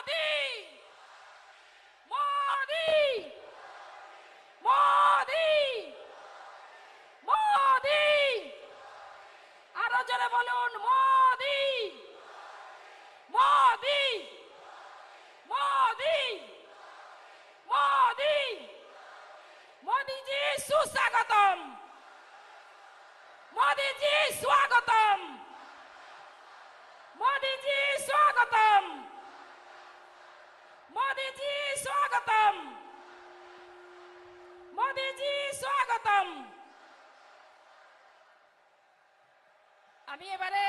মোদি মোদি মোদি মোদি আরো জোরে বলুন মোদি মোদি মোদি মোদি मोदी जी सुस्वागतम मोदी जी स्वागतम मोदी जी स्वागतम मोदी जी स्वागतम मोदी जी स्वागतम আমি এবারে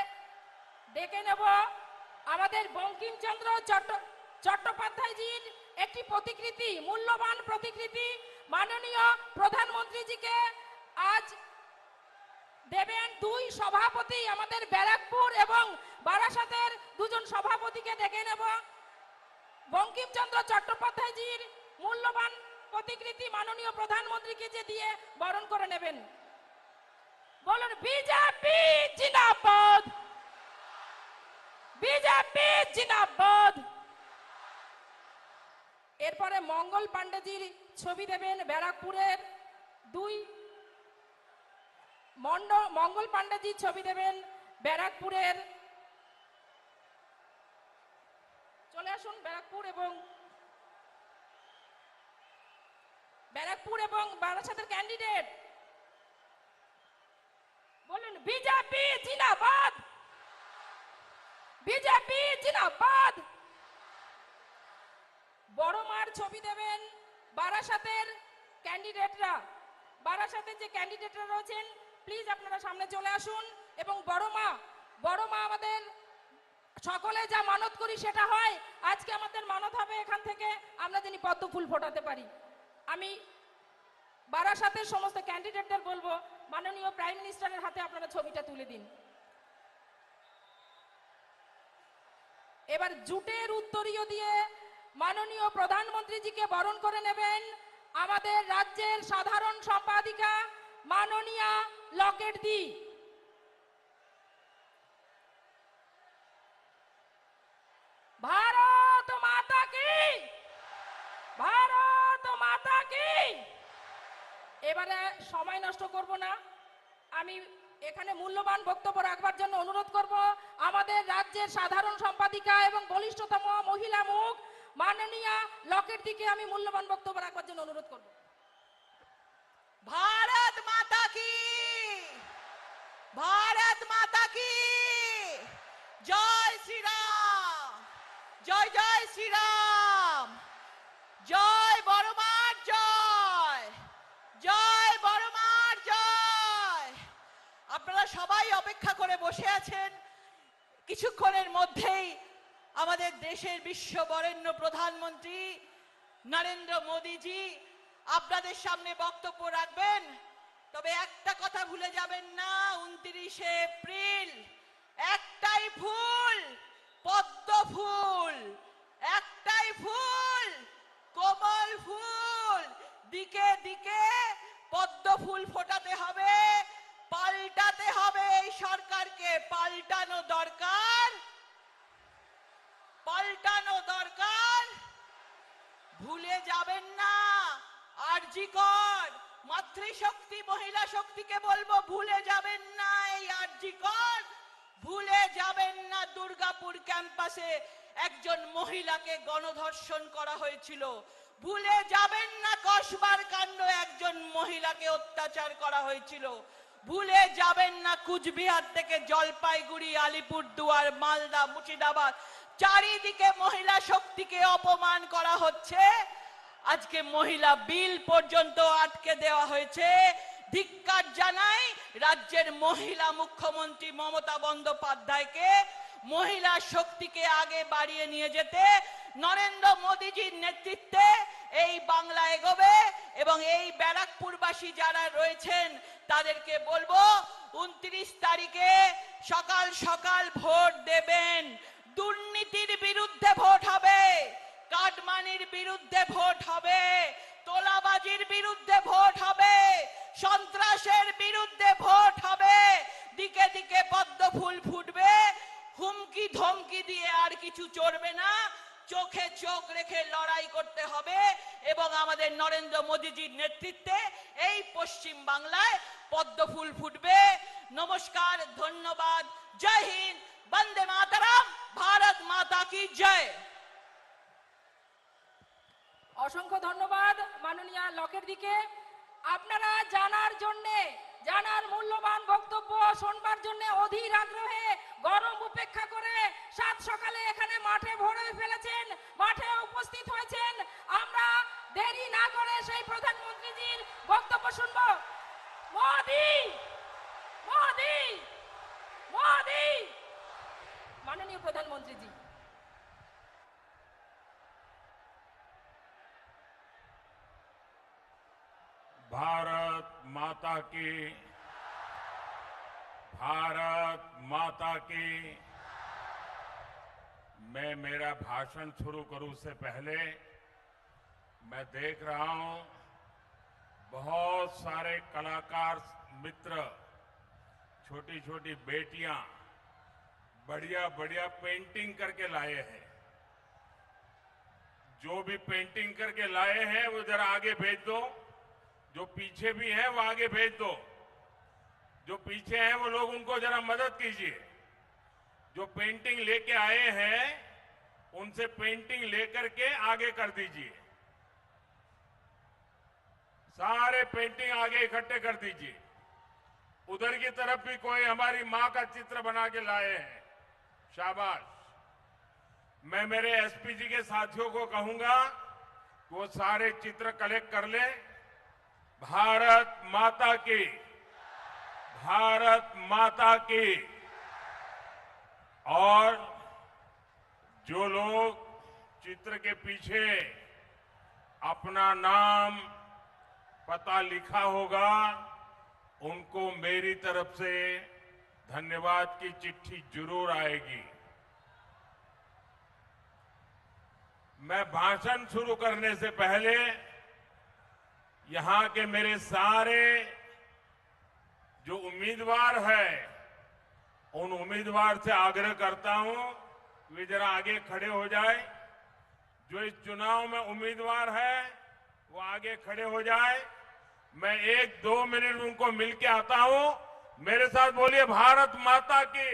ডেকে নেব আমাদের বঙ্কিমচন্দ্র চট্টোপাধ্যায়জির একটি প্রতিকৃতি মূল্যবান প্রতিকৃতি মাননীয় প্রধানমন্ত্রীজিকে আজ দেবেন দুই সভাপতি আমাদের ব্যারাকপুর এবং বারাসাতের দুজন সভাপতিকে ডেকে নেব বঙ্কিমচন্দ্র চট্টোপাধ্যায়জির মূল্যবান প্রতিকৃতি মাননীয় প্রধানমন্ত্রীকে যে দিয়ে বরণ করে নেবেন বলুন বিজেপি জিন্দাবাদ বিজেপি জিন্দাবাদ এরপরে মঙ্গল পাণ্ডেজির ছবি দেবেন ব্যারাকপুরের দুই মঙ্গল পাণ্ডেজির ছবি দেবেন ব্যারাকপুরের চলে আসুন ব্যারাকপুর এবং বারাসাতের ক্যান্ডিডেট বলুন বিজেপি জিন্দাবাদ বিজেপি জিন্দাবাদ বড় মার ছবি দেবেন বারাসাতের ক্যান্ডিডেটরা বারাসাতের যে ক্যান্ডিডেটরা রয়েছেন প্লিজ আপনারা সামনে চলে আসুন এবং বড় মা আমাদের সকলে যা মানত করি সেটা হয় আজকে আমাদের মানত হবে এখান থেকে আমরা যেন পদ্ম ফুল ফোটাতে পারি আমি বারাসাতের সমস্ত ক্যান্ডিডেটদের বলবো মাননীয় প্রাইম মিনিস্টারের হাতে আপনারা ছবিটা তুলে দিন এবার জুটের উত্তরীয় দিয়ে মাননীয় প্রধানমন্ত্রীজিকে বরণ করে নেবেন আমাদের রাজ্যের সাধারণ সম্পাদিকা মাননীয়া লকেট দি ভারত মাতা কি ভারত মাতা কি এবারে সময় নষ্ট করব না আমি এখানে মূল্যবান বক্তব্য রাখবার জন্য অনুরোধ করব আমাদের রাজ্যের সাধারণ সম্পাদিকা এবং বলিষ্ঠতম মহিলা মুখ মাননীয়া লকেট দিকে আমি মূল্যবান বক্তব্য রাখবার জন্য অনুরোধ করব भारत माता की जय श्री राम जय जय श्री राम जय बड़मार जय जय बड़मार जय আপনারা সবাই অপেক্ষা করে বসে আছেন কিছুক্ষণের মধ্যেই আমাদের দেশের বিশ্ববরেণ্য প্রধানমন্ত্রী নরেন্দ্র মোদি জি আপনাদের সামনে বক্তব্য রাখবেন তবে একটা কথা ভুলে যাবেন না 29 এপ্রিল একটাই ফুল পদ্ম ফুল একটাই ফুল কোমল ফুল দিকে দিকে পদ্ম ফুল ফোটাতে হবে পাল্টাতে হবে এই সরকারকে পাল্টানো দরকার ভুলে যাবেন না আরজি কর মাতৃশক্তি মহিলা শক্তিকে বলবো ভুলে যাবেন না এই আরজি কর ভুলে যাবেন না দুর্গাপুর ক্যাম্পাসে একজন মহিলাকে গণধর্ষণ করা হয়েছিল ভুলে যাবেন না কসবার কাণ্ড একজন মহিলাকে অত্যাচার করা হয়েছিল ভুলে যাবেন না কুচবিহার থেকে জলপাইগুড়ি আলিপুরদুয়ার মালদা মুর্শিদাবাদ চারিদিকে মহিলা শক্তিকে অপমান করা হচ্ছে আজকে মহিলা বিল পর্যন্ত আটকে দেওয়া হয়েছে ধিক্কার জানাই রাজ্যের মহিলা মুখ্যমন্ত্রী মমতা বন্দ্যোপাধ্যায়কে মহিলা শক্তিকে আগে বাড়িয়ে নিয়ে যেতে নরেন্দ্র মোদীজির নেতৃত্বে এই বাংলা এগোবে এবং এই ব্যারাকপুরবাসী যারা রয়েছেন তাদেরকে বলবো 29 তারিখে সকাল সকাল ভোট দেবেন দুর্নীতির বিরুদ্ধে ভোট হবে কাটমানির বিরুদ্ধে ভোট হবে তোলাবাজির বিরুদ্ধে ভোট হবে সন্ত্রাসের বিরুদ্ধে ভোট হবে দিকে দিকে পদ্ম ফুল ফুটবে হুমকি ধমকি দিয়ে আর কিছু চলবে না চোখে চোখ রেখে লড়াই করতে হবে এবং আমাদের নরেন্দ্র মোদীজির নেতৃত্বে এই পশ্চিম বাংলায় পদ্মফুল ফুটবে। নমস্কার, ধন্যবাদ, জয় হিন্দ, বন্দে মাতরম, ভারত মাতা কি জয়। অসংখ্য ধন্যবাদ মাননীয় লকের দিকে। আপনারা জানার মূল্যবান বক্তব্য শোনবার জন্য অধীর আগ্রহে গরম উপেক্ষা করে সাত সকালে এখানে মাঠে ভরে ফেলেছেন, মাঠে উপস্থিত হয়েছেন। আমরা দেরি না করে সেই প্রধানমন্ত্রীজির বক্তব্য শুনব। মোদি মোদি মোদি, মাননীয় প্রধানমন্ত্রীজি। भारत माता की, भारत माता की। मैं मेरा भाषण शुरू करूं से पहले मैं देख रहा हूं बहुत सारे कलाकार मित्र, छोटी छोटी बेटियां बढ़िया बढ़िया पेंटिंग करके लाए हैं। जो भी पेंटिंग करके लाए हैं वो जरा आगे भेज दो। जो पीछे भी हैं वो आगे भेज दो। जो पीछे हैं वो लोग उनको जरा मदद कीजिए। जो पेंटिंग लेके आए हैं उनसे पेंटिंग लेकर के आगे कर दीजिए। सारे पेंटिंग आगे इकट्ठे कर दीजिए। उधर की तरफ भी कोई हमारी मां का चित्र बना के लाए हैं, शाबाश। मैं मेरे एसपी जी के साथियों को कहूंगा कि वो सारे चित्र कलेक्ट कर ले। भारत माता की, भारत माता की। और जो लोग चित्र के पीछे अपना नाम पता लिखा होगा उनको मेरी तरफ से धन्यवाद की चिट्ठी जरूर आएगी। मैं भाषण शुरू करने से पहले यहां के मेरे सारे जो उम्मीदवार हैं उन उम्मीदवार से आग्रह करता हूं कि वे जरा आगे खड़े हो जाए। जो इस चुनाव में उम्मीदवार है वो आगे खड़े हो जाए। मैं 1-2 मिनट उनको मिलके आता हूं। मेरे साथ बोलिए, भारत माता की।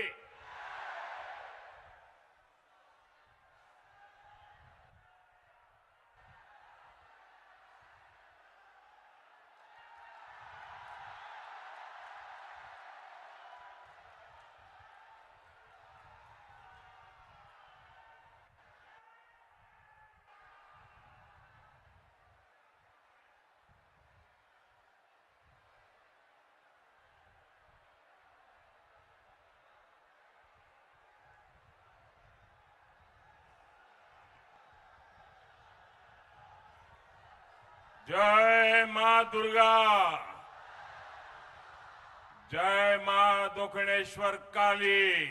जय मां दुर्गा, जय मां दक्षिणेश्वर काली।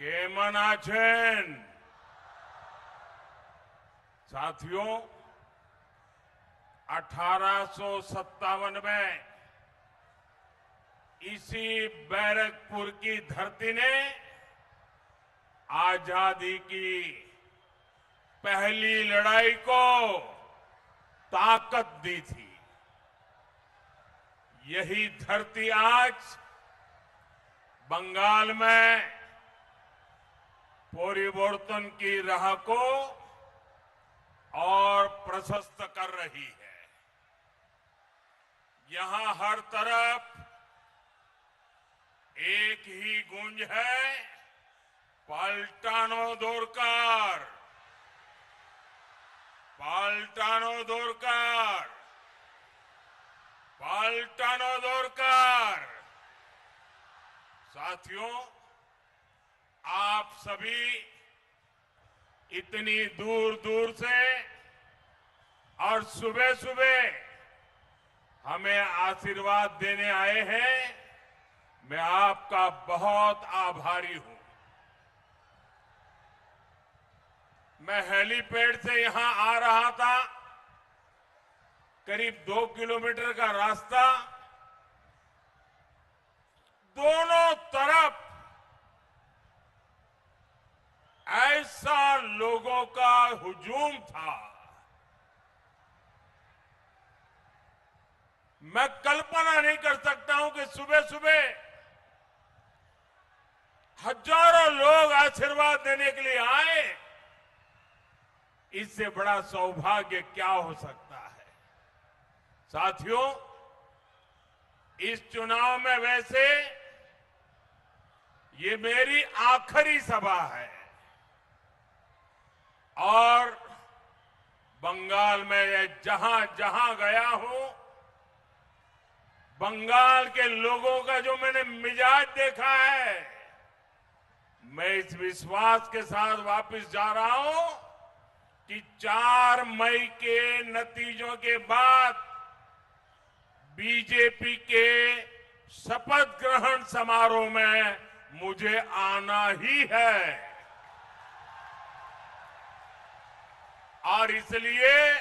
केमन आछेन? साथियों, 1857 में इसी बैरकपुर की धरती ने आजादी की पहली लड़ाई को ताकत दी थी। यही धरती आज बंगाल में परिवर्तन की राह को और प्रशस्त कर रही है। यहां हर तरफ एक ही गूंज है, पाल्टानो दोरकार, पाल्टानो दोरकार, पाल्टानो दोरकार। साथियों, आप सभी इतनी दूर दूर से और सुबह सुबह हमें आशीर्वाद देने आए हैं। मैं आपका बहुत आभारी हूं। मैं हेलीपैड से यहां आ रहा था, करीब 2 किलोमीटर का रास्ता। दोनों तरफ ऐसा लोगों का हुजूम था, मैं कल्पना नहीं कर सकता हूं कि सुबह सुबह हजारों लोग आशीर्वाद देने के लिए आए। इससे बड़ा सौभाग्य क्या हो सकता है। साथियों, इस चुनाव में वैसे ये मेरी आखिरी सभा है और बंगाल में जहां जहां गया हूं, बंगाल के लोगों का जो मैंने मिजाज देखा है, मैं इस विश्वास के साथ वापस जा रहा हूं कि 4 मई के नतीजों के बाद बीजेपी के शपथ ग्रहण समारोह में मुझे आना ही है और इसलिए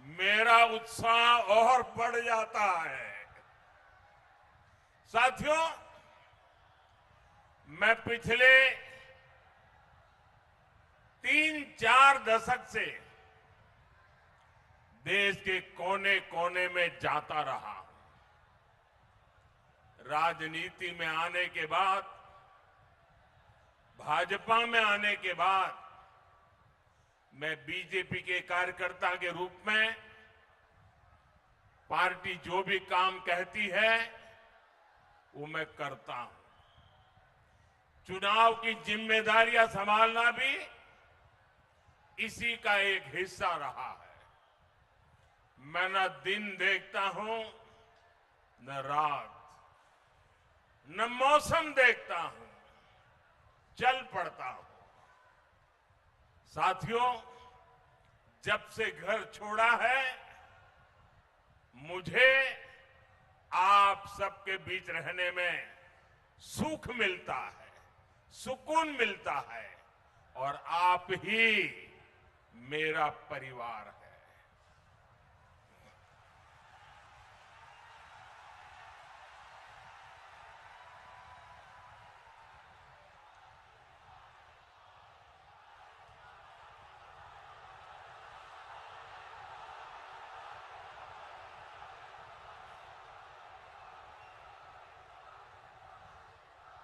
मेरा उत्साह और बढ़ जाता है। साथियों, मैं पिछले 3-4 दशक से देश के कोने कोने में जाता रहा। राजनीति में आने के बाद, भाजपा में आने के बाद, मैं बीजेपी के कार्यकर्ता के रूप में पार्टी जो भी काम कहती है वो मैं करता हूं। चुनाव की जिम्मेदारियां संभालना भी इसी का एक हिस्सा रहा है। मैं न दिन देखता हूं न रात, न मौसम देखता हूं, चल पड़ता हूं। साथियों, जब से घर छोड़ा है, मुझे आप सबके बीच रहने में सुख मिलता है, सुकून मिलता है और आप ही मेरा परिवार है।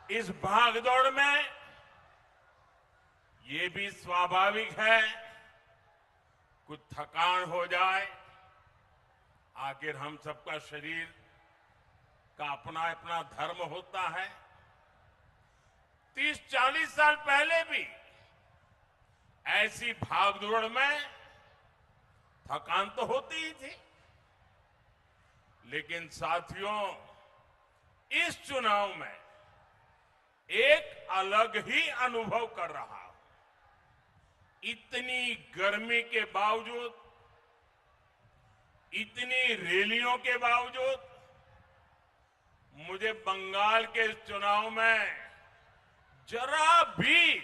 इस भागदौड़ में ये भी स्वाभाविक है कुछ थकान हो जाए। आखिर हम सबका शरीर का अपना अपना धर्म होता है। 30-40 साल पहले भी ऐसी भागदौड़ में थकान तो होती ही थी, लेकिन साथियों, इस चुनाव में एक अलग ही अनुभव कर रहा हूं। इतनी गर्मी के बावजूद, इतनी रैलियों के बावजूद मुझे बंगाल के इस चुनाव में जरा भी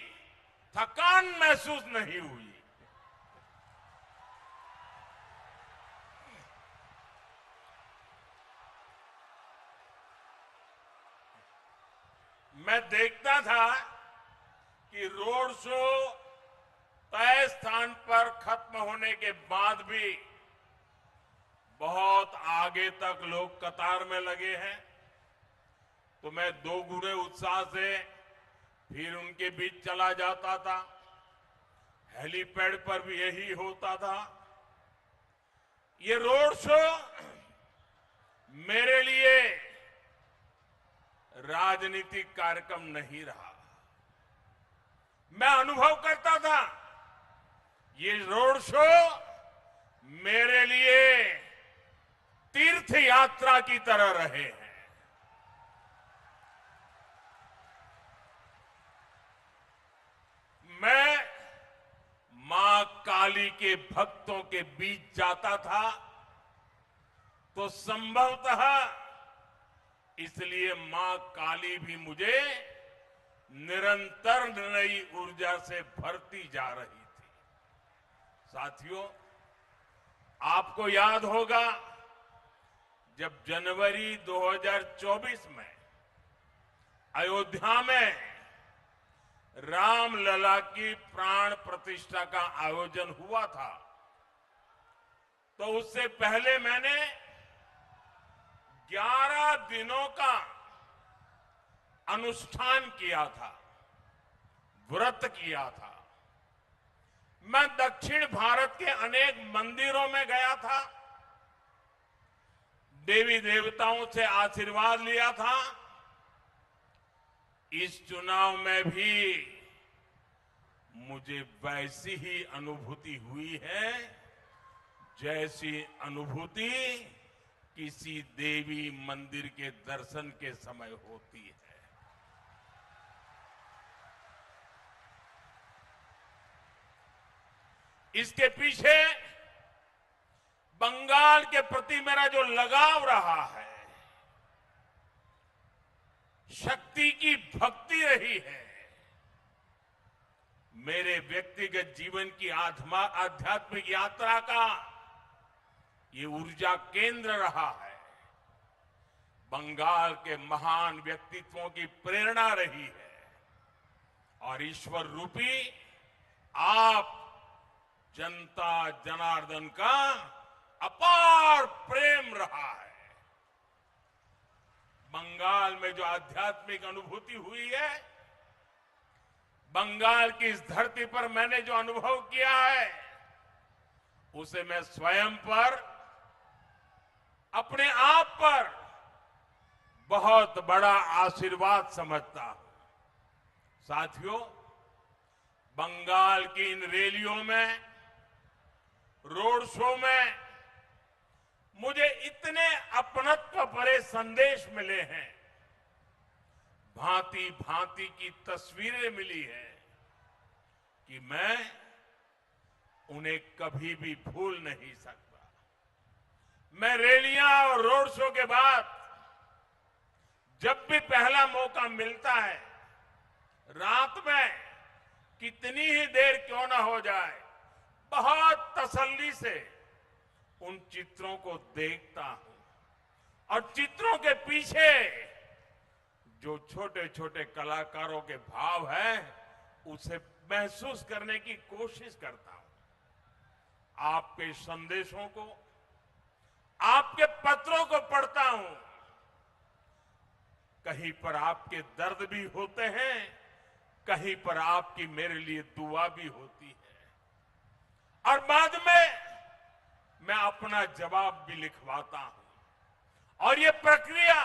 थकान महसूस नहीं हुई। मैं देखता था कि रोड शो तय स्थान पर खत्म होने के बाद भी बहुत आगे तक लोग कतार में लगे हैं, तो मैं दोगुने उत्साह से फिर उनके बीच चला जाता था। हेलीपैड पर भी यही होता था। ये रोड शो मेरे लिए राजनीतिक कार्यक्रम नहीं रहा। मैं अनुभव करता था ये रोड शो मेरे लिए तीर्थ यात्रा की तरह रहे हैं। मैं मां काली के भक्तों के बीच जाता था तो संभवतः इसलिए मां काली भी मुझे निरंतर नई ऊर्जा से भरती जा रही थी। साथियों, आपको याद होगा जब जनवरी 2024 में अयोध्या में रामलला की प्राण प्रतिष्ठा का आयोजन हुआ था, तो उससे पहले मैंने 11 दिनों का अनुष्ठान किया था, व्रत किया था। मैं दक्षिण भारत के अनेक मंदिरों में गया था, देवी देवताओं से आशीर्वाद लिया था। इस चुनाव में भी मुझे वैसी ही अनुभूति हुई है जैसी अनुभूति किसी देवी मंदिर के दर्शन के समय होती है। इसके पीछे बंगाल के प्रति मेरा जो लगाव रहा है, शक्ति की भक्ति रही है, मेरे व्यक्तिगत जीवन की आध्यात्मिक यात्रा का ये ऊर्जा केंद्र रहा है। बंगाल के महान व्यक्तित्वों की प्रेरणा रही है और ईश्वर रूपी आप जनता जनार्दन का अपार प्रेम रहा है। बंगाल में जो आध्यात्मिक अनुभूति हुई है, बंगाल की इस धरती पर मैंने जो अनुभव किया है, उसे मैं स्वयं पर, अपने आप पर बहुत बड़ा आशीर्वाद समझता हूं। साथियों, बंगाल की इन रैलियों में, रोड शो में मुझे इतने अपनत्व भरे संदेश मिले हैं, भांति भांति की तस्वीरें मिली हैं कि मैं उन्हें कभी भी भूल नहीं सकता। मैं रैलियां और रोड शो के बाद जब भी पहला मौका मिलता है, रात में कितनी ही देर क्यों ना हो जाए, बहुत तसल्ली से उन चित्रों को देखता हूं और चित्रों के पीछे जो छोटे छोटे कलाकारों के भाव हैं, उसे महसूस करने की कोशिश करता हूं। आपके संदेशों को, आपके पत्रों को पढ़ता हूं। कहीं पर आपके दर्द भी होते हैं, कहीं पर आपकी मेरे लिए दुआ भी होती है और बाद में मैं अपना जवाब भी लिखवाता हूं। और ये प्रक्रिया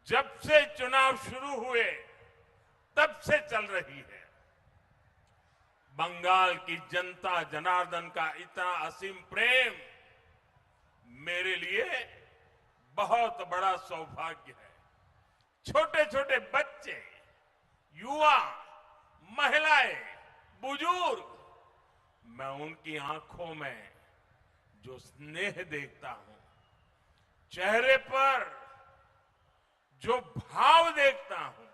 जब से चुनाव शुरू हुए तब से चल रही है। बंगाल की जनता जनार्दन का इतना असीम प्रेम मेरे लिए बहुत बड़ा सौभाग्य है। छोटे छोटे बच्चे, युवा, महिलाएं, बुजुर्ग, मैं उनकी आंखों में जो स्नेह देखता हूं, चेहरे पर जो भाव देखता हूं,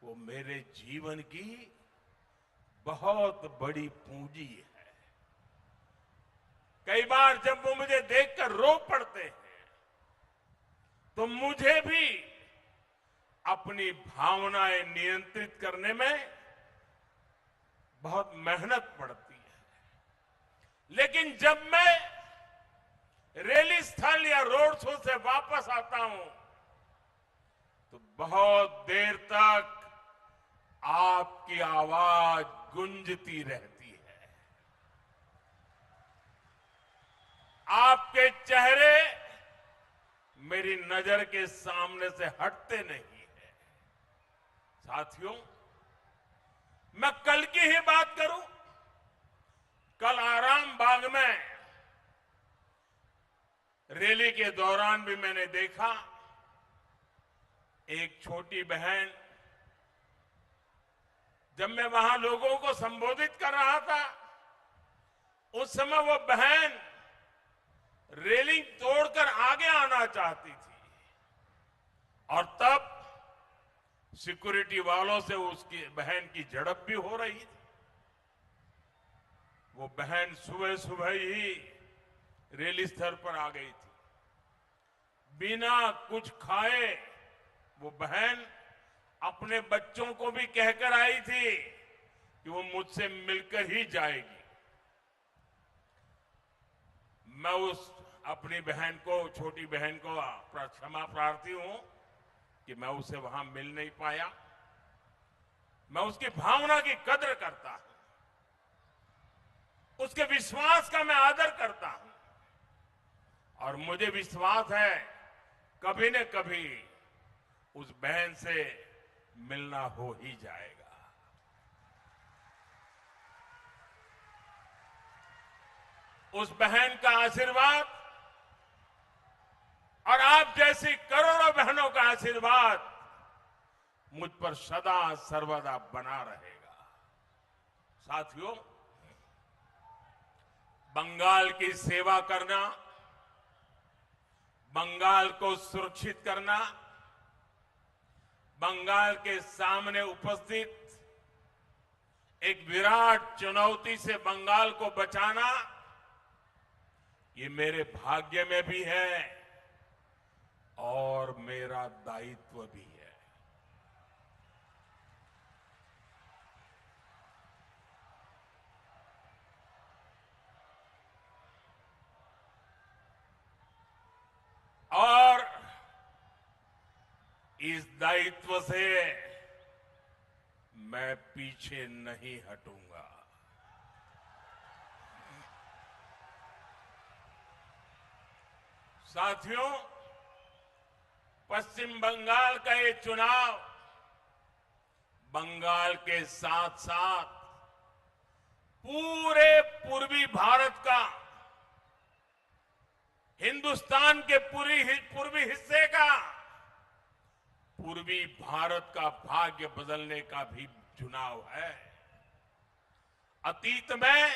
वो मेरे जीवन की बहुत बड़ी पूंजी है। कई बार जब वो मुझे देखकर रो पड़ते हैं, तो मुझे भी अपनी भावनाएं नियंत्रित करने में बहुत मेहनत पड़ती है। लेकिन जब मैं रैली स्थल या रोड शो से वापस आता हूं, तो बहुत देर तक आपकी आवाज गूंजती रहती है। आपके चेहरे मेरी नजर के सामने से हटते नहीं है। साथियों, मैं कल की ही बात करूं, कल आराम बाग में रैली के दौरान भी मैंने देखा एक छोटी बहन, जब मैं वहां लोगों को संबोधित कर रहा था, उस समय वो बहन रेलिंग तोड़कर आगे आना चाहती थी और तब सिक्योरिटी वालों से उसकी बहन की झड़प भी हो रही थी। वो बहन सुबह सुबह ही रैली स्थल पर आ गई थी। बिना कुछ खाए वो बहन अपने बच्चों को भी कहकर आई थी कि वो मुझसे मिलकर ही जाएगी। मैं उस अपनी बहन को, छोटी बहन को क्षमा प्रार्थी हूं कि मैं उसे वहां मिल नहीं पाया। मैं उसकी भावना की कदर करता हूं, उसके विश्वास का मैं आदर करता हूं और मुझे विश्वास है कभी न कभी उस बहन से मिलना हो ही जाएगा। उस बहन का आशीर्वाद और आप जैसी करोड़ों बहनों का आशीर्वाद मुझ पर सदा सर्वदा बना रहेगा। साथियों, बंगाल की सेवा करना, बंगाल को सुरक्षित करना, बंगाल के सामने उपस्थित एक विराट चुनौती से बंगाल को बचाना, ये मेरे भाग्य में भी है और मेरा दायित्व भी है। और इस दायित्व से मैं पीछे नहीं हटूंगा। साथियों, पश्चिम बंगाल का ये चुनाव बंगाल के साथ साथ पूरे पूर्वी भारत का, हिंदुस्तान के पूर्वी हिस्से का, पूर्वी भारत का भाग्य बदलने का भी चुनाव है। अतीत में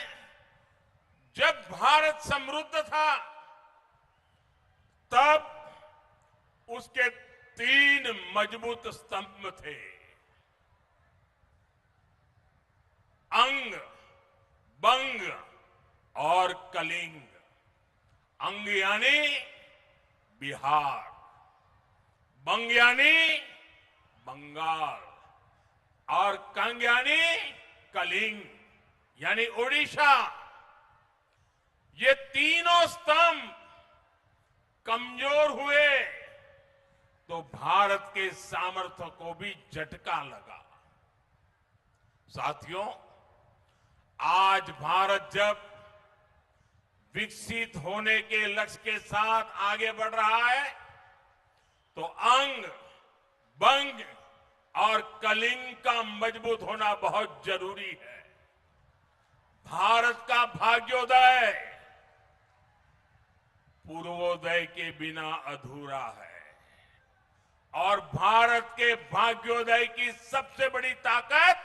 जब भारत समृद्ध था तब उसके 3 मजबूत स्तंभ थे, अंग, बंग और कलिंग। अंग यानी बिहार, बंग यानी बंगाल और कंग यानी कलिंग यानी ओडिशा। ये तीनों स्तंभ कमजोर हुए तो भारत के सामर्थ्य को भी झटका लगा। साथियों, आज भारत जब विकसित होने के लक्ष्य के साथ आगे बढ़ रहा है तो अंग, बंग और कलिंग का मजबूत होना बहुत जरूरी है। भारत का भाग्योदय पूर्वोदय के बिना अधूरा है और भारत के भाग्योदय की सबसे बड़ी ताकत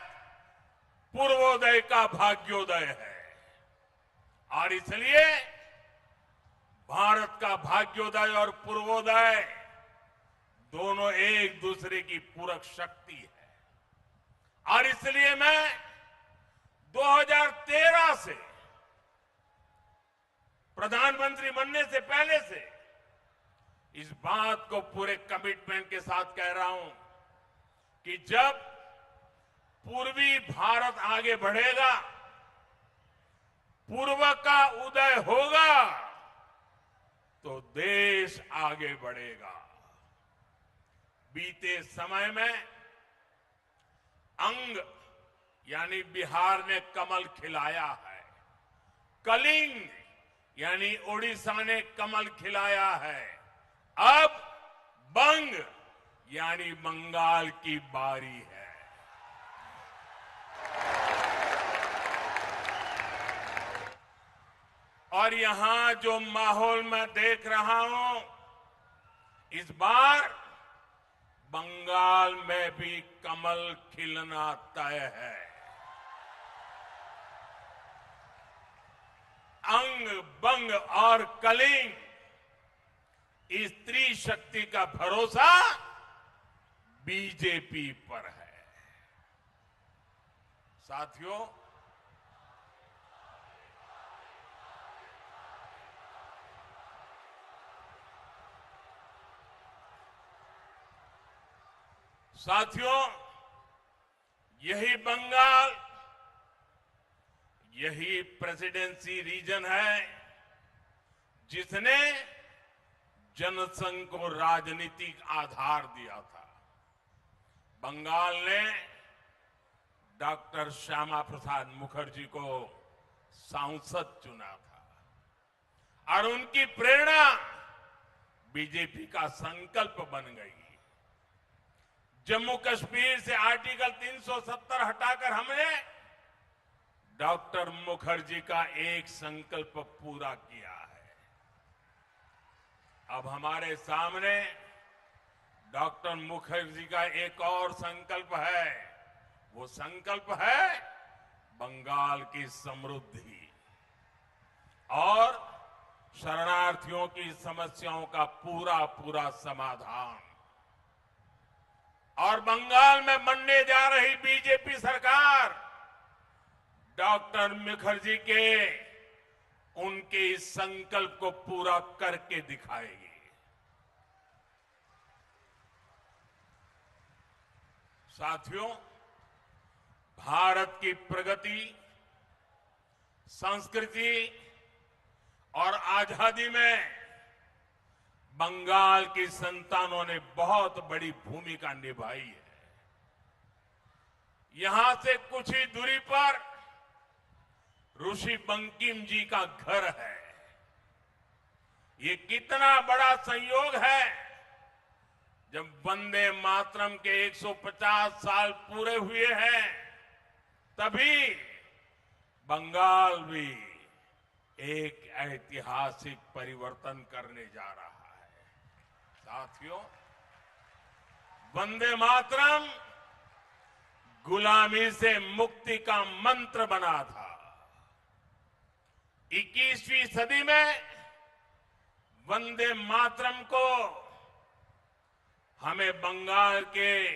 पूर्वोदय का भाग्योदय है। और इसलिए भारत का भाग्योदय और पूर्वोदय दोनों एक दूसरे की पूरक शक्ति है। और इसलिए मैं 2013 से प्रधानमंत्री बनने से पहले से इस बात को पूरे कमिटमेंट के साथ कह रहा हूं कि जब पूर्वी भारत आगे बढ़ेगा, पूर्व का उदय होगा तो देश आगे बढ़ेगा। बीते समय में अंग यानी बिहार ने कमल खिलाया है, कलिंग यानी ओडिशा ने कमल खिलाया है, अब बंग यानी बंगाल की बारी है। और यहां जो माहौल मैं देख रहा हूं, इस बार बंगाल में भी कमल खिलना तय है। अंग, बंग और कलिंग, इस त्रिशक्ति का भरोसा बीजेपी पर है। साथियों, साथियों, यही बंगाल, यही प्रेसिडेंसी रीजन है जिसने जनसंघ को राजनीतिक आधार दिया था। बंगाल ने डॉक्टर श्यामा प्रसाद मुखर्जी को सांसद चुना था और उनकी प्रेरणा बीजेपी का संकल्प बन गई। जम्मू कश्मीर से आर्टिकल 370 हटाकर हमने डॉक्टर मुखर्जी का एक संकल्प पूरा किया है। अब हमारे सामने डॉक्टर मुखर्जी का एक और संकल्प है। वो संकल्प है बंगाल की समृद्धि और शरणार्थियों की समस्याओं का पूरा पूरा समाधान। और बंगाल में बनने जा रही बीजेपी सरकार डॉक्टर मुखर्जी के उनके इस संकल्प को पूरा करके दिखाएगी। साथियों, भारत की प्रगति, संस्कृति और आजादी में बंगाल की संतानों ने बहुत बड़ी भूमिका निभाई है। यहां से कुछ ही दूरी पर ऋषि बंकिम जी का घर है। ये कितना बड़ा संयोग है जब वंदे मातरम के 150 साल पूरे हुए हैं, तभी बंगाल भी एक ऐतिहासिक परिवर्तन करने जा रहा है। साथियों, वंदे मातरम गुलामी से मुक्ति का मंत्र बना था। 21वीं सदी में वंदे मातरम को हमें बंगाल के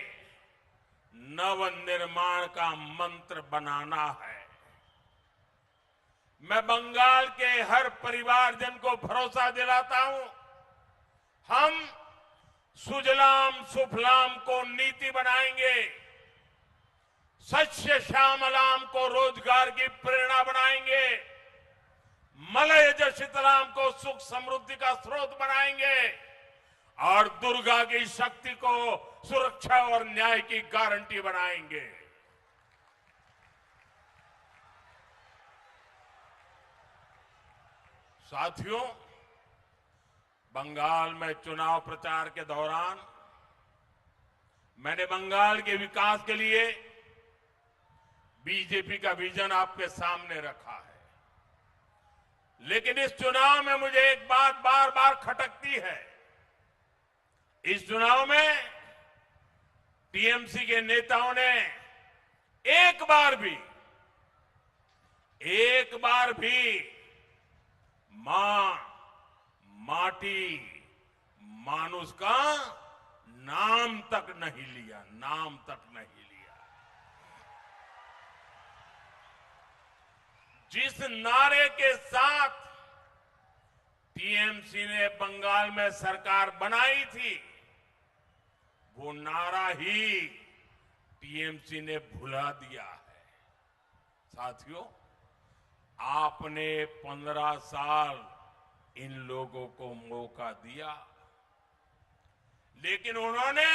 नवनिर्माण का मंत्र बनाना है। मैं बंगाल के हर परिवारजन को भरोसा दिलाता हूं, हम सुजलाम सुफलाम को नीति बनाएंगे, शस्य श्यामलाम को रोजगार की प्रेरणा बनाएंगे, मलयज शीतलाम को सुख समृद्धि का स्रोत बनाएंगे और दुर्गा की शक्ति को सुरक्षा और न्याय की गारंटी बनाएंगे। साथियों, बंगाल में चुनाव प्रचार के दौरान मैंने बंगाल के विकास के लिए बीजेपी का विजन आपके सामने रखा है। लेकिन इस चुनाव में मुझे एक बात बार बार खटकती है। इस चुनाव में टीएमसी के नेताओं ने एक बार भी मां, माटी, मानुष का नाम तक नहीं लिया। जिस नारे के साथ टीएमसी ने बंगाल में सरकार बनाई थी, वो नारा ही टीएमसी ने भुला दिया है। साथियों, आपने 15 साल इन लोगों को मौका दिया, लेकिन उन्होंने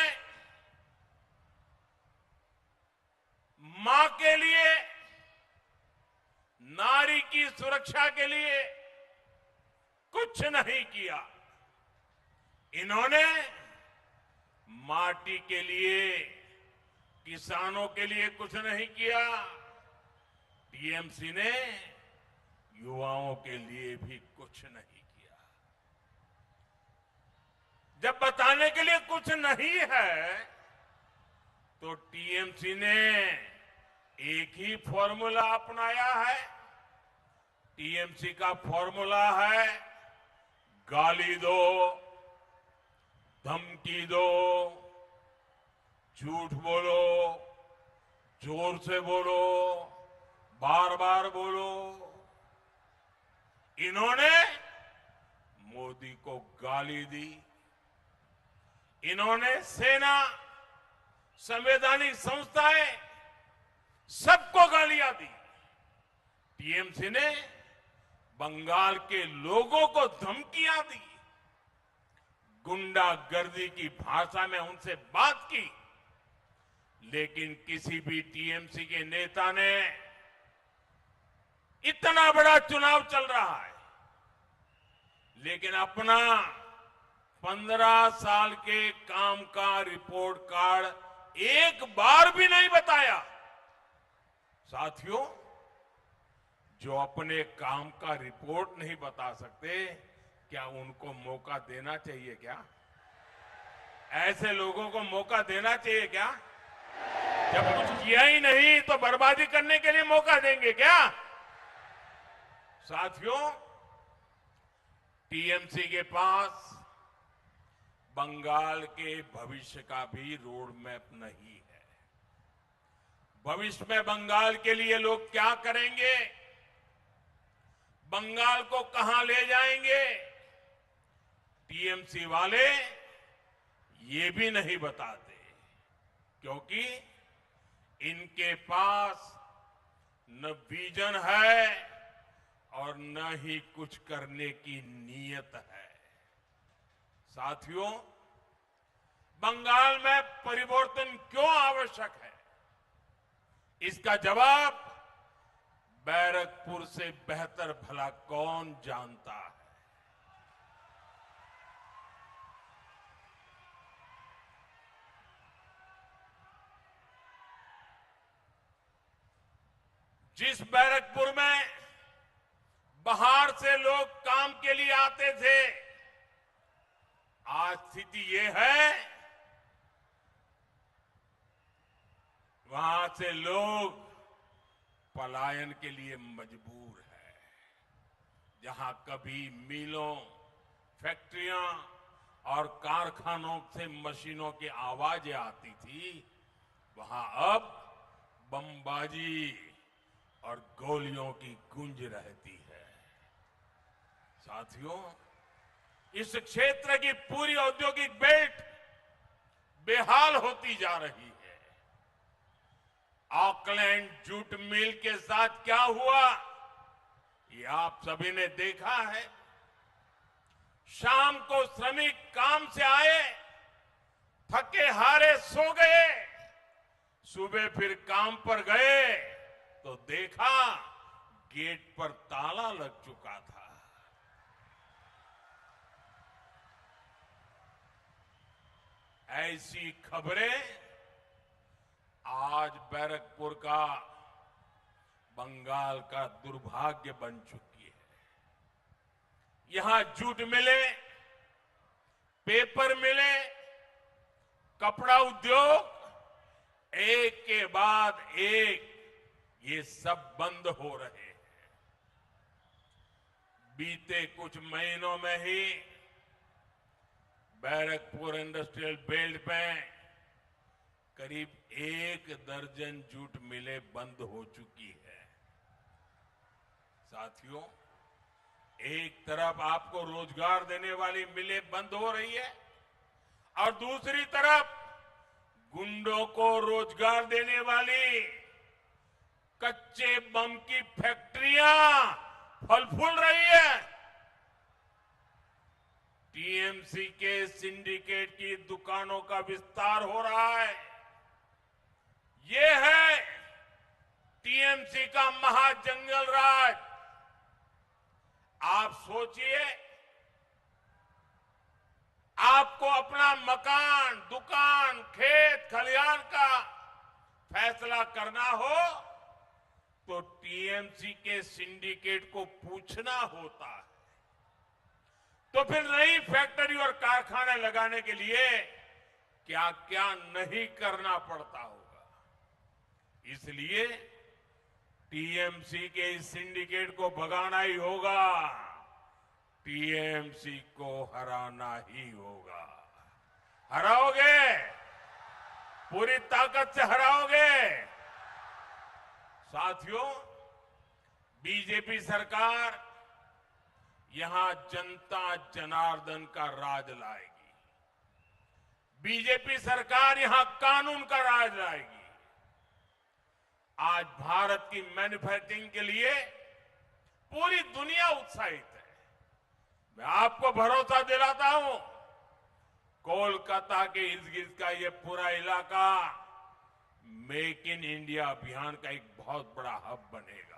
मां के लिए, नारी की सुरक्षा के लिए कुछ नहीं किया। इन्होंने माटी के लिए, किसानों के लिए कुछ नहीं किया। टीएमसी ने युवाओं के लिए भी कुछ नहीं किया। जब बताने के लिए कुछ नहीं है, तो टीएमसी ने एक ही फॉर्मूला अपनाया है। टीएमसी का फॉर्मूला है गाली दो, धमकी दो, झूठ बोलो, जोर से बोलो, बार बार बोलो। इन्होंने मोदी को गाली दी, इन्होंने सेना, संवैधानिक संस्थाएं सबको गालियां दी। टीएमसी ने बंगाल के लोगों को धमकियां दी, गुंडागर्दी की भाषा में उनसे बात की, लेकिन किसी भी टीएमसी के नेता ने, इतना बड़ा चुनाव चल रहा है, लेकिन अपना 15 साल के काम का रिपोर्ट कार्ड एक बार भी नहीं बताया। साथियों, जो अपने काम का रिपोर्ट नहीं बता सकते, क्या उनको मौका देना चाहिए क्या? ऐसे लोगों को मौका देना चाहिए क्या? जब कुछ किया ही नहीं तो बर्बादी करने के लिए मौका देंगे क्या? साथियों, टीएमसी के पास बंगाल के भविष्य का भी रोड मैप नहीं है। भविष्य में बंगाल के लिए लोग क्या करेंगे, बंगाल को कहां ले जाएंगे, टीएमसी वाले ये भी नहीं बताते, क्योंकि इनके पास न विजन है और न ही कुछ करने की नीयत है। साथियों, बंगाल में परिवर्तन क्यों आवश्यक है, इसका जवाब बैरकपुर से बेहतर भला कौन जानता है। जिस बैरकपुर में बाहर से लोग काम के लिए आते थे, आज स्थिति ये है वहां से लोग पलायन के लिए मजबूर है। जहां कभी मिलों, फैक्ट्रियां और कारखानों से मशीनों की आवाजें आती थी, वहां अब बमबाजी और गोलियों की गूंज रहती है। साथियों, इस क्षेत्र की पूरी औद्योगिक बेल्ट बेहाल होती जा रही है। ऑकलैंड जूट मिल के साथ क्या हुआ, ये आप सभी ने देखा है। शाम को श्रमिक काम से आए, थके हारे सो गए, सुबह फिर काम पर गए तो देखा गेट पर ताला लग चुका था। ऐसी खबरें आज बैरकपुर का, बंगाल का दुर्भाग्य बन चुकी है। यहां जूट मिले, पेपर मिले, कपड़ा उद्योग, एक के बाद एक ये सब बंद हो रहे हैं। बीते कुछ महीनों में ही बैरकपुर इंडस्ट्रियल बेल्ट में करीब 1 दर्जन जूट मिलें बंद हो चुकी है। साथियों, एक तरफ आपको रोजगार देने वाली मिलें बंद हो रही है और दूसरी तरफ गुंडों को रोजगार देने वाली कच्चे बम की फैक्ट्रियां फल फूल रही है। टीएमसी के सिंडिकेट की दुकानों का विस्तार हो रहा है। ये है टीएमसी का महाजंगल राज। आप सोचिए, आपको अपना मकान, दुकान, खेत खलिहान का फैसला करना हो तो टीएमसी के सिंडिकेट को पूछना होता है। तो फिर नई फैक्ट्री और कारखाने लगाने के लिए क्या क्या नहीं करना पड़ता होगा। इसलिए टीएमसी के इस सिंडिकेट को भगाना ही होगा, टीएमसी को हराना ही होगा। हराओगे, पूरी ताकत से हराओगे। साथियों, बीजेपी सरकार यहां जनता जनार्दन का राज लाएगी। बीजेपी सरकार यहां कानून का राज लाएगी। आज भारत की मैन्युफैक्चरिंग के लिए पूरी दुनिया उत्साहित है। मैं आपको भरोसा दिलाता हूं, कोलकाता के इर्द गिर्द का ये पूरा इलाका मेक इन इंडिया अभियान का एक बहुत बड़ा हब बनेगा।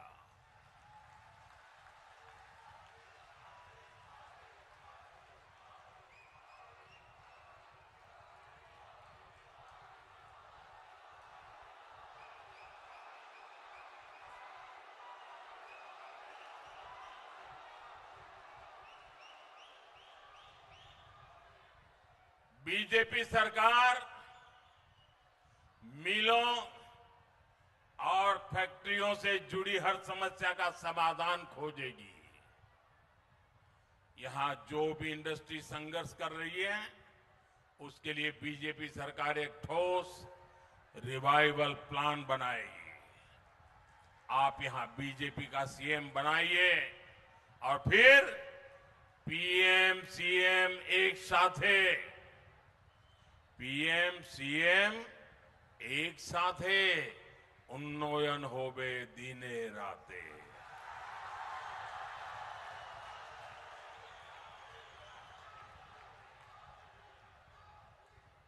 बीजेपी सरकार मिलों और फैक्ट्रियों से जुड़ी हर समस्या का समाधान खोजेगी। यहां जो भी इंडस्ट्री संघर्ष कर रही है, उसके लिए बीजेपी सरकार एक ठोस रिवाइवल प्लान बनाएगी। आप यहां बीजेपी का सीएम बनाइए और फिर पीएम सीएम एक साथे, पीएम सीएम एक साथे उन्नयन होवे दीने राते।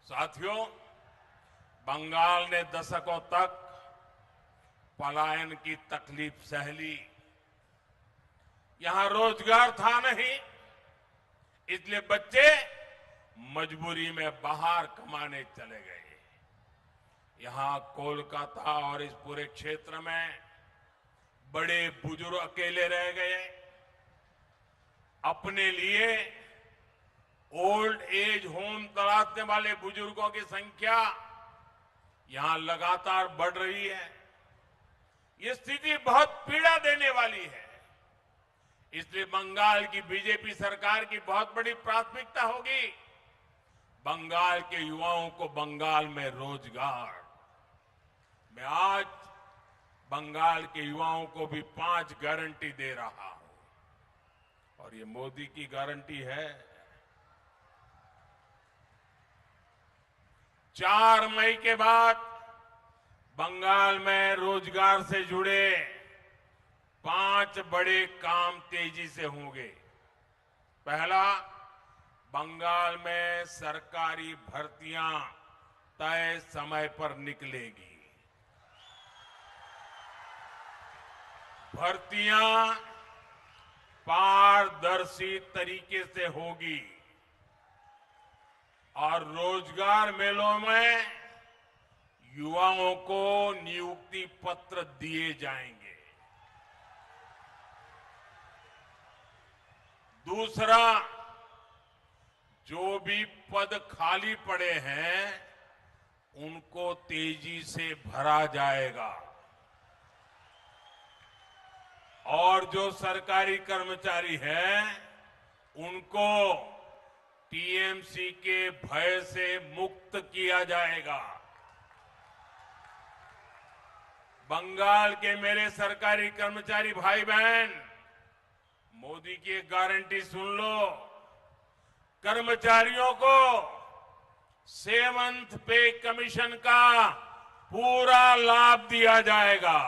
साथियों, बंगाल ने दशकों तक पलायन की तकलीफ सह ली। यहां रोजगार था नहीं, इसलिए बच्चे मजबूरी में बाहर कमाने चले गए। यहां कोलकाता और इस पूरे क्षेत्र में बड़े बुजुर्ग अकेले रह गए। अपने लिए ओल्ड एज होम तलाशने वाले बुजुर्गों की संख्या यहां लगातार बढ़ रही है। ये स्थिति बहुत पीड़ा देने वाली है। इसलिए बंगाल की बीजेपी सरकार की बहुत बड़ी प्राथमिकता होगी बंगाल के युवाओं को बंगाल में रोजगार। मैं आज बंगाल के युवाओं को भी 5 गारंटी दे रहा हूं और ये मोदी की गारंटी है। 4 मई के बाद बंगाल में रोजगार से जुड़े 5 बड़े काम तेजी से होंगे। पहला, बंगाल में सरकारी भर्तियां तय समय पर निकलेगी। भर्तियां पारदर्शी तरीके से होगी और रोजगार मेलों में युवाओं को नियुक्ति पत्र दिए जाएंगे। दूसरा, जो भी पद खाली पड़े हैं उनको तेजी से भरा जाएगा और जो सरकारी कर्मचारी हैं उनको टीएमसी के भय से मुक्त किया जाएगा। बंगाल के मेरे सरकारी कर्मचारी भाई बहन, मोदी की एक गारंटी सुन लो। कर्मचारियों को 7th पे कमीशन का पूरा लाभ दिया जाएगा।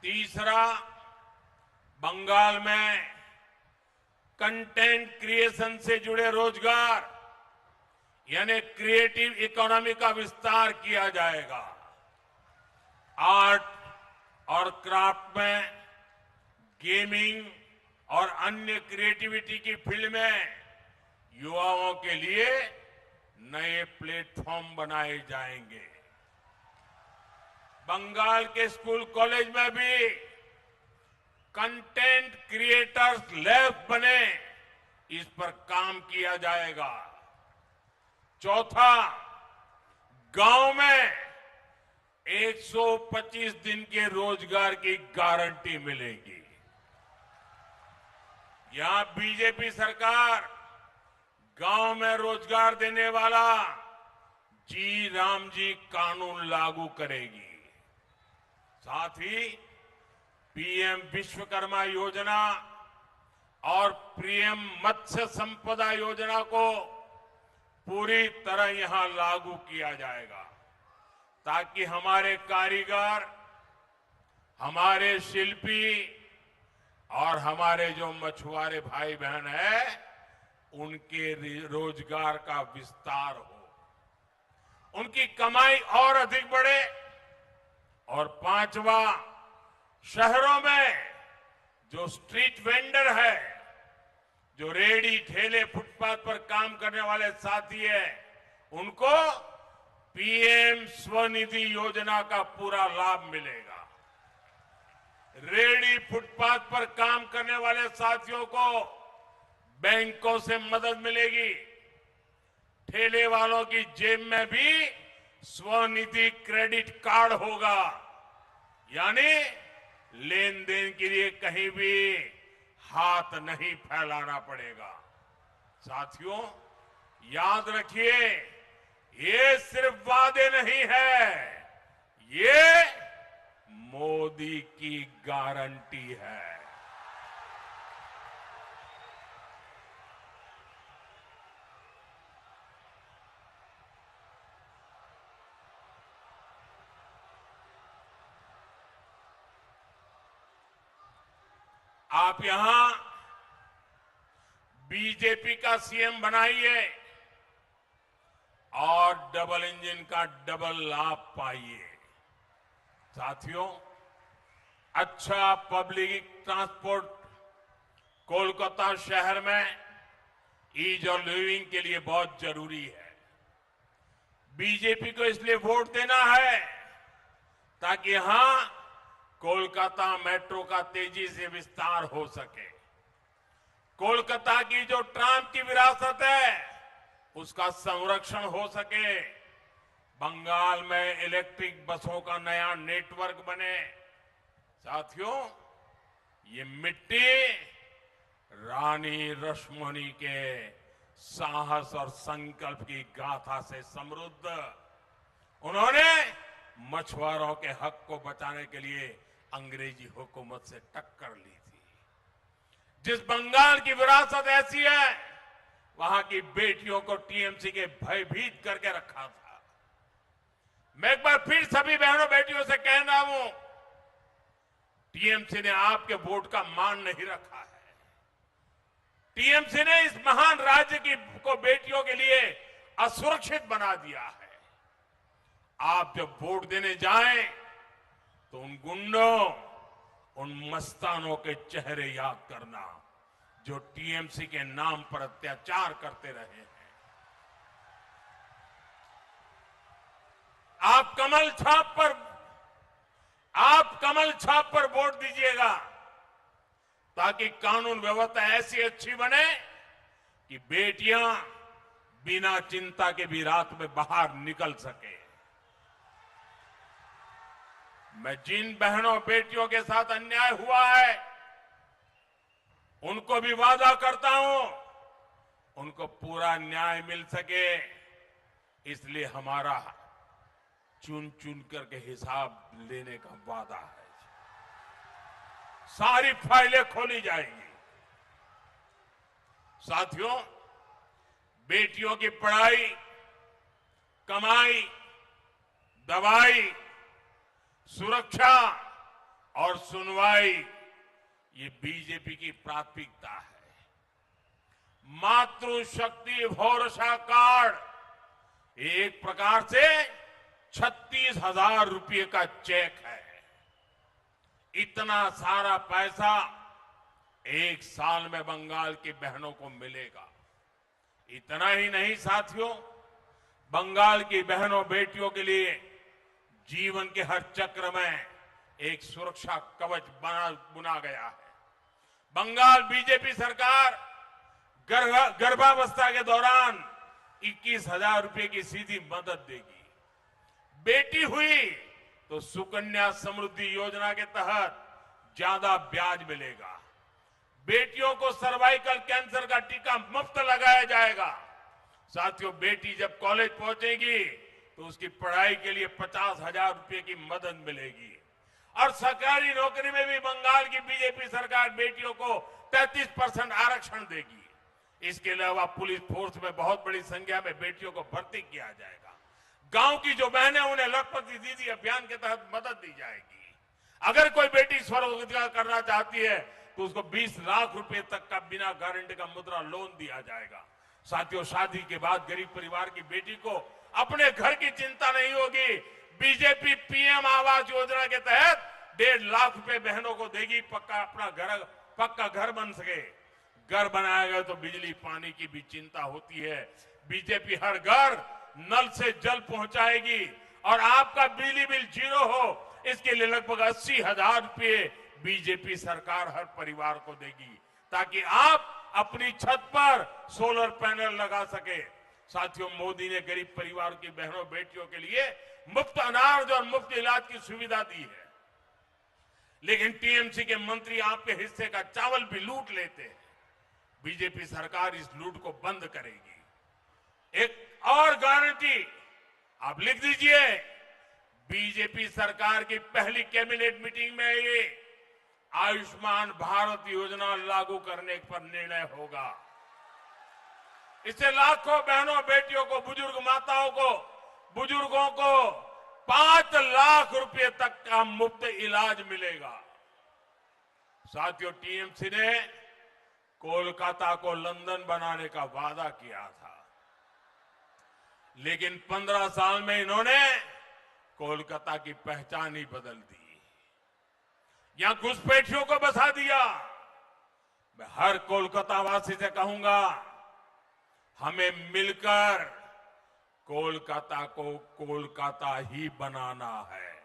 तीसरा, बंगाल में कंटेंट क्रिएशन से जुड़े रोजगार यानी क्रिएटिव इकोनॉमी का विस्तार किया जाएगा। आर्ट और क्राफ्ट में, गेमिंग और अन्य क्रिएटिविटी की फील्ड में युवाओं के लिए नए प्लेटफॉर्म बनाए जाएंगे। बंगाल के स्कूल कॉलेज में भी कंटेंट क्रिएटर्स लैब बने, इस पर काम किया जाएगा। चौथा, गांव में 125 दिन के रोजगार की गारंटी मिलेगी। यहां बीजेपी सरकार गांव में रोजगार देने वाला जी राम जी कानून लागू करेगी। साथ ही पीएम विश्वकर्मा योजना और पीएम मत्स्य संपदा योजना को पूरी तरह यहां लागू किया जाएगा, ताकि हमारे कारीगर, हमारे शिल्पी और हमारे जो मछुआरे भाई बहन हैं, उनके रोजगार का विस्तार हो, उनकी कमाई और अधिक बढ़े। और पांचवा, शहरों में जो स्ट्रीट वेंडर है, जो रेडी ठेले फुटपाथ पर काम करने वाले साथी है, उनको पीएम स्वनिधि योजना का पूरा लाभ मिलेगा। रेडी फुटपाथ पर काम करने वाले साथियों को बैंकों से मदद मिलेगी। ठेले वालों की जेब में भी स्वनिधि क्रेडिट कार्ड होगा, यानी लेन देन के लिए कहीं भी हाथ नहीं फैलाना पड़ेगा। साथियों, याद रखिए, ये सिर्फ वादे नहीं है, ये मोदी की गारंटी है। आप यहां बीजेपी का सीएम बनाइए और डबल इंजन का डबल लाभ पाइए। साथियों, अच्छा पब्लिक ट्रांसपोर्ट कोलकाता शहर में ईज ऑफ लिविंग के लिए बहुत जरूरी है। बीजेपी को इसलिए वोट देना है ताकि यहां कोलकाता मेट्रो का तेजी से विस्तार हो सके। कोलकाता की जो ट्राम की विरासत है, उसका संरक्षण हो सके। बंगाल में इलेक्ट्रिक बसों का नया नेटवर्क बने। साथियों, ये मिट्टी रानी रश्मोनी के साहस और संकल्प की गाथा से समृद्ध। उन्होंने मछुआरों के हक को बचाने के लिए अंग्रेजी हुकूमत से टक्कर ली थी। जिस बंगाल की विरासत ऐसी है, वहां की बेटियों को टीएमसी के भयभीत करके रखा था। मैं एक बार फिर सभी बहनों बेटियों से कह रहा हूं, टीएमसी ने आपके वोट का मान नहीं रखा है। टीएमसी ने इस महान राज्य की को बेटियों के लिए असुरक्षित बना दिया है। आप जब वोट देने जाएं तो उन गुंडों, उन मस्तानों के चेहरे याद करना जो टीएमसी के नाम पर अत्याचार करते रहे हैं। आप कमल छाप पर वोट दीजिएगा, ताकि कानून व्यवस्था ऐसी अच्छी बने कि बेटियां बिना चिंता के भी रात में बाहर निकल सके। मैं जिन बहनों बेटियों के साथ अन्याय हुआ है, उनको भी वादा करता हूं, उनको पूरा न्याय मिल सके। इसलिए हमारा चुन चुन करके हिसाब लेने का वादा है। सारी फाइलें खोली जाएंगी। साथियों, बेटियों की पढ़ाई, कमाई, दवाई, सुरक्षा और सुनवाई, ये बीजेपी की प्राथमिकता है। मातृशक्ति भरोसा कार्ड एक प्रकार से 36,000 रुपये का चेक है। इतना सारा पैसा एक साल में बंगाल की बहनों को मिलेगा। इतना ही नहीं साथियों, बंगाल की बहनों बेटियों के लिए जीवन के हर चक्र में एक सुरक्षा कवच बुना गया है। बंगाल बीजेपी सरकार गर्भावस्था के दौरान 21,000 रुपये की सीधी मदद देगी। बेटी हुई तो सुकन्या समृद्धि योजना के तहत ज्यादा ब्याज मिलेगा। बेटियों को सर्वाइकल कैंसर का टीका मुफ्त लगाया जाएगा। साथियों, बेटी जब कॉलेज पहुंचेगी तो उसकी पढ़ाई के लिए 50,000 रुपये की मदद मिलेगी। और सरकारी नौकरी में भी बंगाल की बीजेपी सरकार बेटियों को 33% आरक्षण देगी। इसके अलावा पुलिस फोर्स में बहुत बड़ी संख्या में बेटियों को भर्ती किया जाएगा। गांव की जो बहनें उन्हें लखपति दीदी अभियान के तहत मदद दी जाएगी। अगर कोई बेटी स्वरोजगार करना चाहती है तो उसको 20 लाख रुपए तक का बिना गारंटी का मुद्रा लोन दिया जाएगा। साथियों, शादी के बाद गरीब परिवार की बेटी को अपने घर की चिंता नहीं होगी। बीजेपी पीएम आवास योजना के तहत 1.5 लाख रुपए बहनों को देगी। पक्का घर बन सके। घर बनाया गया तो बिजली पानी की भी चिंता होती है। बीजेपी हर घर नल से जल पहुंचाएगी और आपका बिजली बिल 0 हो, इसके लिए लगभग 80,000 रुपए बीजेपी सरकार हर परिवार को देगी, ताकि आप अपनी छत पर सोलर पैनल लगा सके। साथियों, मोदी ने गरीब परिवार की बहनों बेटियों के लिए मुफ्त अनाज और मुफ्त इलाज की सुविधा दी है। लेकिन टीएमसी के मंत्री आपके हिस्से का चावल भी लूट लेते हैं। बीजेपी सरकार इस लूट को बंद करेगी। एक और गारंटी आप लिख दीजिए, बीजेपी सरकार की पहली कैबिनेट मीटिंग में ये आयुष्मान भारत योजना लागू करने पर निर्णय होगा। इससे लाखों बहनों बेटियों को, बुजुर्ग माताओं को, बुजुर्गों को 5 लाख रुपए तक का मुफ्त इलाज मिलेगा। साथियों, टीएमसी ने कोलकाता को लंदन बनाने का वादा किया था, लेकिन 15 साल में इन्होंने कोलकाता की पहचान ही बदल दी। यहां घुसपैठियों को बसा दिया। मैं हर कोलकाता वासी से कहूंगा, हमें मिलकर कोलकाता को कोलकाता ही बनाना है।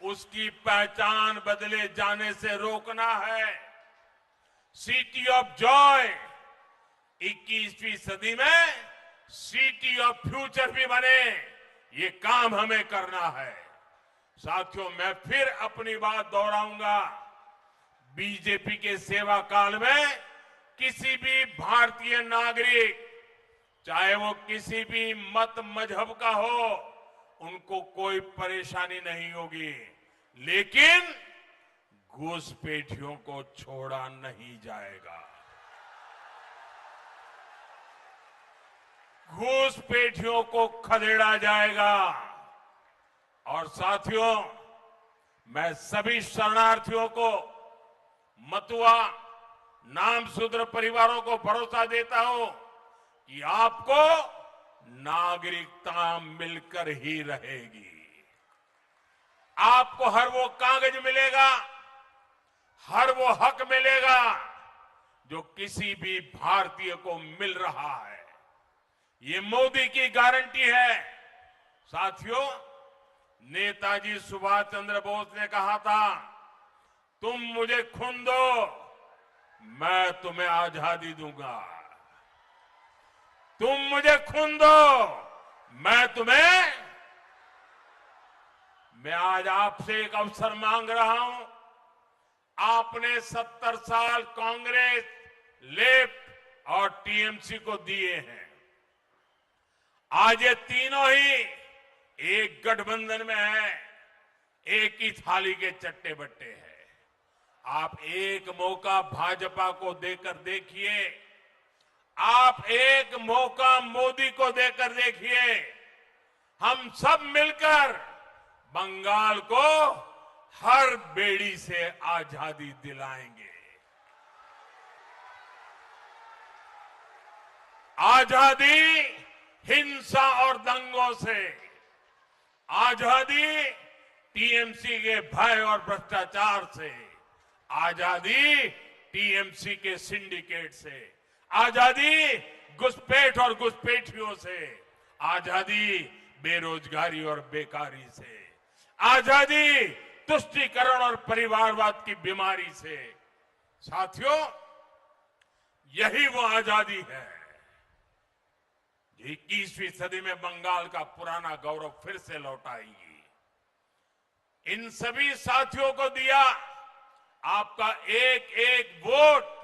उसकी पहचान बदले जाने से रोकना है। सिटी ऑफ जॉय 21वीं सदी में सिटी ऑफ फ्यूचर भी बने, ये काम हमें करना है। साथियों, मैं फिर अपनी बात दोहराऊंगा, बीजेपी के सेवा काल में किसी भी भारतीय नागरिक, चाहे वो किसी भी मत मजहब का हो, उनको कोई परेशानी नहीं होगी। लेकिन घुसपैठियों को छोड़ा नहीं जाएगा। घुसपैठियों को खदेड़ा जाएगा। और साथियों, मैं सभी शरणार्थियों को, मतुआ, नामशूद्र परिवारों को भरोसा देता हूं कि आपको नागरिकता मिलकर ही रहेगी। आपको हर वो कागज मिलेगा, हर वो हक मिलेगा जो किसी भी भारतीय को मिल रहा है। ये मोदी की गारंटी है। साथियों, नेताजी सुभाष चंद्र बोस ने कहा था, तुम मुझे खून दो, मैं तुम्हें आजादी दूंगा। तुम मुझे खून दो, मैं आज आपसे एक अवसर मांग रहा हूं। आपने 70 साल कांग्रेस, लेफ्ट और टीएमसी को दिए हैं। आज ये तीनों ही एक गठबंधन में है, एक ही थाली के चट्टे बट्टे हैं। आप एक मौका भाजपा को देकर देखिए, आप एक मौका मोदी को देकर देखिए। हम सब मिलकर बंगाल को हर बेड़ी से आजादी दिलाएंगे। आजादी हिंसा और दंगों से, आजादी टीएमसी के भय और भ्रष्टाचार से, आजादी टीएमसी के सिंडिकेट से, आजादी घुसपैठ और घुसपैठियों से, आजादी बेरोजगारी और बेकारी से, आजादी तुष्टीकरण और परिवारवाद की बीमारी से। साथियों, यही वो आजादी है 21वीं सदी में बंगाल का पुराना गौरव फिर से लौटाएगी। इन सभी साथियों को दिया आपका एक एक वोट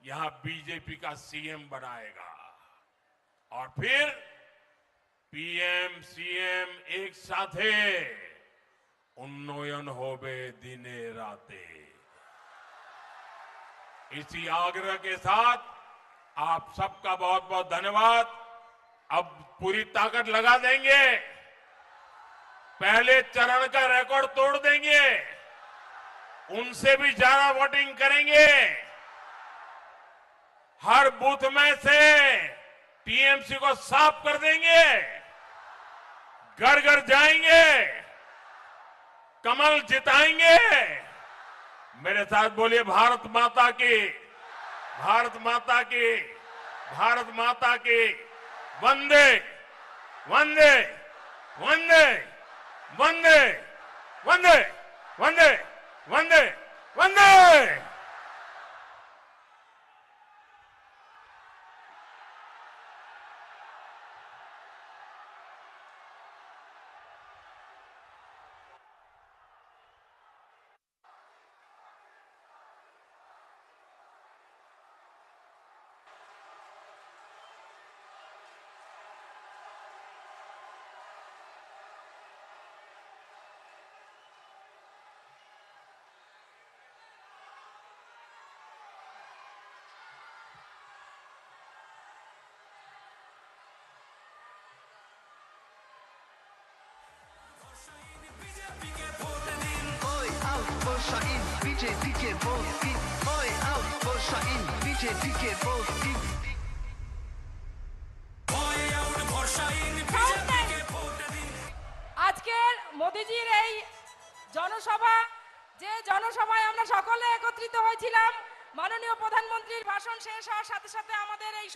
यहां बीजेपी का सीएम बनाएगा। और फिर पीएम सीएम एक साथे उन्नयन होबे दिने राते। इसी आग्रह के साथ आप सबका बहुत बहुत धन्यवाद। अब पूरी ताकत लगा देंगे, पहले चरण का रिकॉर्ड तोड़ देंगे, उनसे भी ज्यादा वोटिंग करेंगे। हर बूथ में से टीएमसी को साफ कर देंगे, घर घर जाएंगे, कमल जिताएंगे। मेरे साथ बोलिए भारत माता की, भारत माता की, भारत माता की। वंदे वंदे वंदे वंदे वंदे वंदे वंदे वंदे। বর্ষাইন বিজেপিকে ভোট দিন, হয় আউট বর্ষাইন বিজেপিকে ভোট দিন। আজকের মোদিজির এই জনসভা, যে জনসভায় আমরা সকলে একত্রিত হয়েছিলাম, মাননীয় প্রধানমন্ত্রীর ভাষণ শেষ হওয়ার সাথে সাথে আমাদের এই